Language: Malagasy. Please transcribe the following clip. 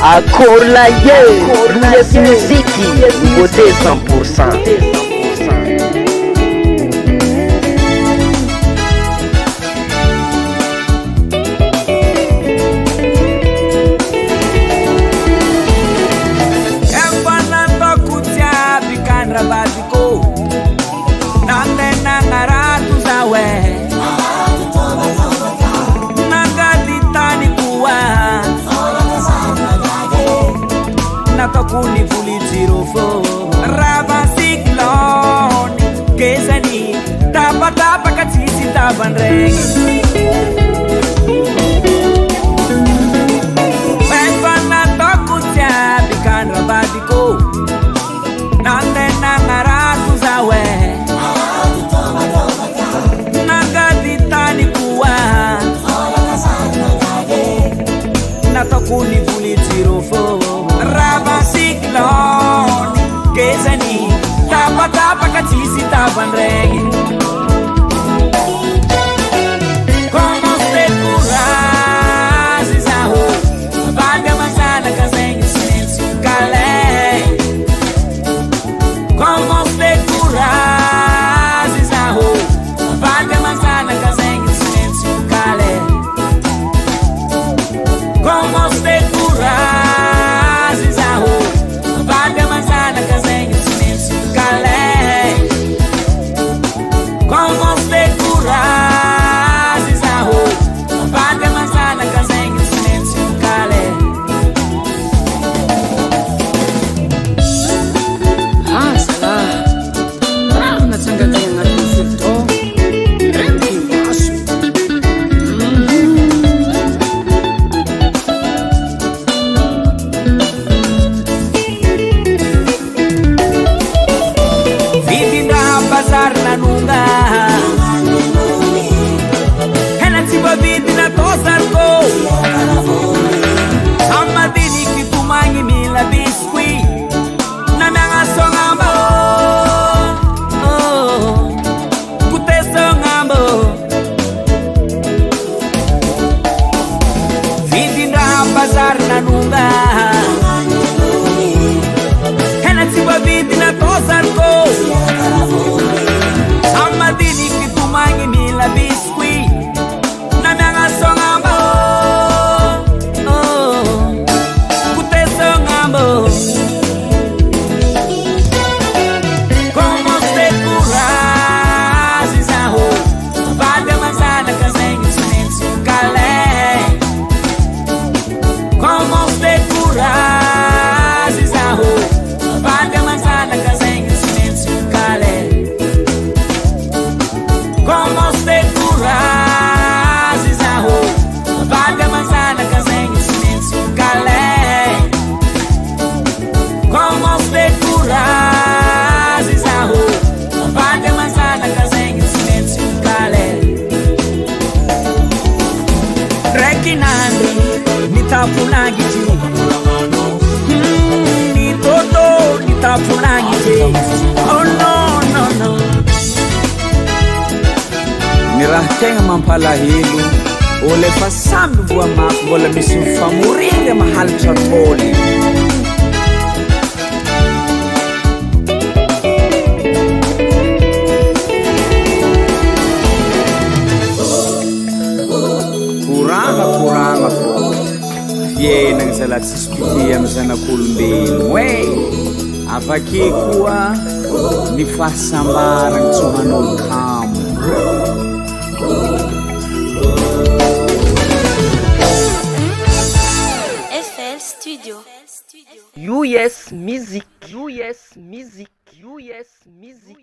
Akorlaye, Luiz Muziki, beauté 100%. Kuni pulitiro fo rava sikloni kesani tapa tapa katisi taban reng Pepana tokutya bikan rabadiko nande nangaratu zawe nagaditani kuwa natokuni pulitiro fo rava sikloni kesani tapa tapa katisi taban reng como se curas isaho vaga manzana kazen silêncio calé como se curas isaho vaga manzana kazen silêncio calé como se curas Nirahtenga mampalahelo ole fa samby voa mafy mbola misy mifamoriry mahalitra tôly koragna fô fiainagny zala tsisy pite amy zanak'olombelo afake koa ny fahasambaragny tsy manao kamo FL Studio. US Music. US Music. US Music.